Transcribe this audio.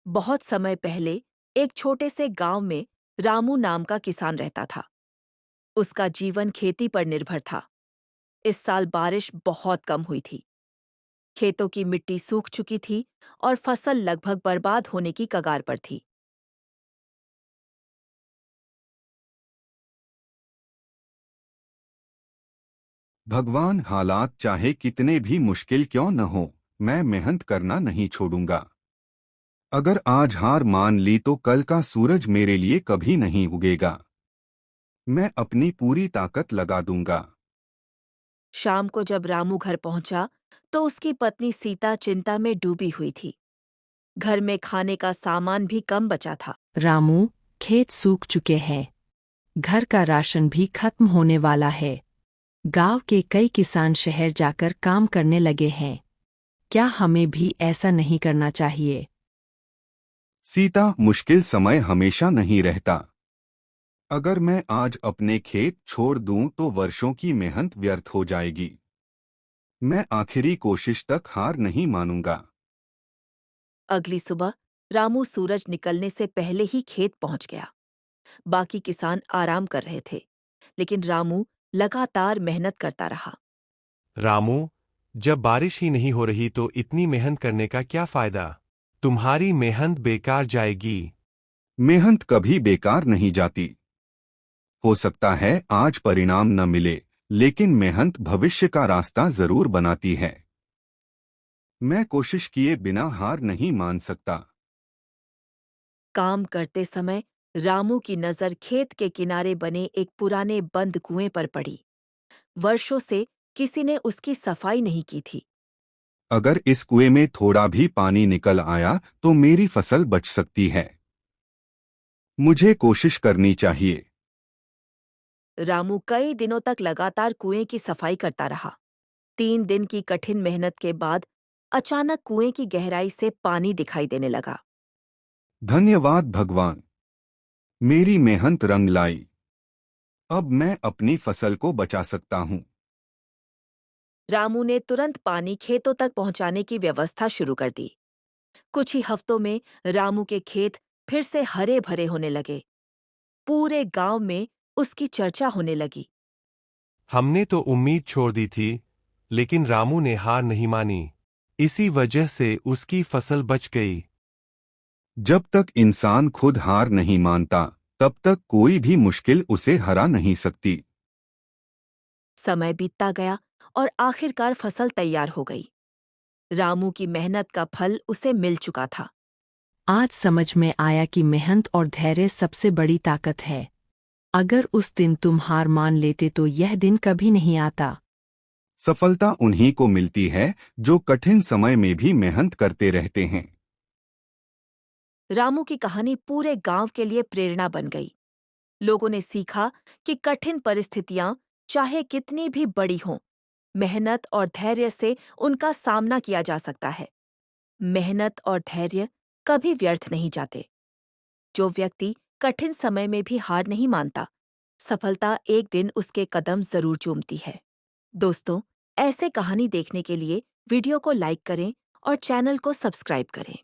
बहुत समय पहले एक छोटे से गांव में रामू नाम का किसान रहता था। उसका जीवन खेती पर निर्भर था। इस साल बारिश बहुत कम हुई थी। खेतों की मिट्टी सूख चुकी थी और फसल लगभग बर्बाद होने की कगार पर थी। भगवान, हालात चाहे कितने भी मुश्किल क्यों न हो, मैं मेहनत करना नहीं छोड़ूंगा। अगर आज हार मान ली तो कल का सूरज मेरे लिए कभी नहीं उगेगा। मैं अपनी पूरी ताकत लगा दूंगा। शाम को जब रामू घर पहुंचा तो उसकी पत्नी सीता चिंता में डूबी हुई थी। घर में खाने का सामान भी कम बचा था। रामू, खेत सूख चुके हैं। घर का राशन भी खत्म होने वाला है। गांव के कई किसान शहर जाकर काम करने लगे हैं। क्या हमें भी ऐसा नहीं करना चाहिए? सीता, मुश्किल समय हमेशा नहीं रहता। अगर मैं आज अपने खेत छोड़ दूं तो वर्षों की मेहनत व्यर्थ हो जाएगी। मैं आखिरी कोशिश तक हार नहीं मानूंगा। अगली सुबह रामू सूरज निकलने से पहले ही खेत पहुंच गया। बाकी किसान आराम कर रहे थे, लेकिन रामू लगातार मेहनत करता रहा। रामू, जब बारिश ही नहीं हो रही तो इतनी मेहनत करने का क्या फायदा? तुम्हारी मेहनत बेकार जाएगी। मेहनत कभी बेकार नहीं जाती। हो सकता है आज परिणाम न मिले, लेकिन मेहनत भविष्य का रास्ता जरूर बनाती है। मैं कोशिश किए बिना हार नहीं मान सकता। काम करते समय रामू की नजर खेत के किनारे बने एक पुराने बंद कुएं पर पड़ी। वर्षों से किसी ने उसकी सफाई नहीं की थी। अगर इस कुएं में थोड़ा भी पानी निकल आया तो मेरी फसल बच सकती है। मुझे कोशिश करनी चाहिए। रामू कई दिनों तक लगातार कुएं की सफाई करता रहा। 3 दिन की कठिन मेहनत के बाद अचानक कुएं की गहराई से पानी दिखाई देने लगा। धन्यवाद भगवान, मेरी मेहनत रंग लाई। अब मैं अपनी फसल को बचा सकता हूँ। रामू ने तुरंत पानी खेतों तक पहुंचाने की व्यवस्था शुरू कर दी। कुछ ही हफ्तों में रामू के खेत फिर से हरे भरे होने लगे। पूरे गांव में उसकी चर्चा होने लगी। हमने तो उम्मीद छोड़ दी थी, लेकिन रामू ने हार नहीं मानी। इसी वजह से उसकी फसल बच गई। जब तक इंसान खुद हार नहीं मानता, तब तक कोई भी मुश्किल उसे हरा नहीं सकती। समय बीतता गया और आखिरकार फसल तैयार हो गई। रामू की मेहनत का फल उसे मिल चुका था। आज समझ में आया कि मेहनत और धैर्य सबसे बड़ी ताकत है। अगर उस दिन तुम हार मान लेते तो यह दिन कभी नहीं आता। सफलता उन्हीं को मिलती है जो कठिन समय में भी मेहनत करते रहते हैं। रामू की कहानी पूरे गांव के लिए प्रेरणा बन गई। लोगों ने सीखा कि कठिन परिस्थितियां चाहे कितनी भी बड़ी हों, मेहनत और धैर्य से उनका सामना किया जा सकता है। मेहनत और धैर्य कभी व्यर्थ नहीं जाते। जो व्यक्ति कठिन समय में भी हार नहीं मानता, सफलता एक दिन उसके कदम जरूर चूमती है। दोस्तों, ऐसे कहानी देखने के लिए वीडियो को लाइक करें और चैनल को सब्सक्राइब करें।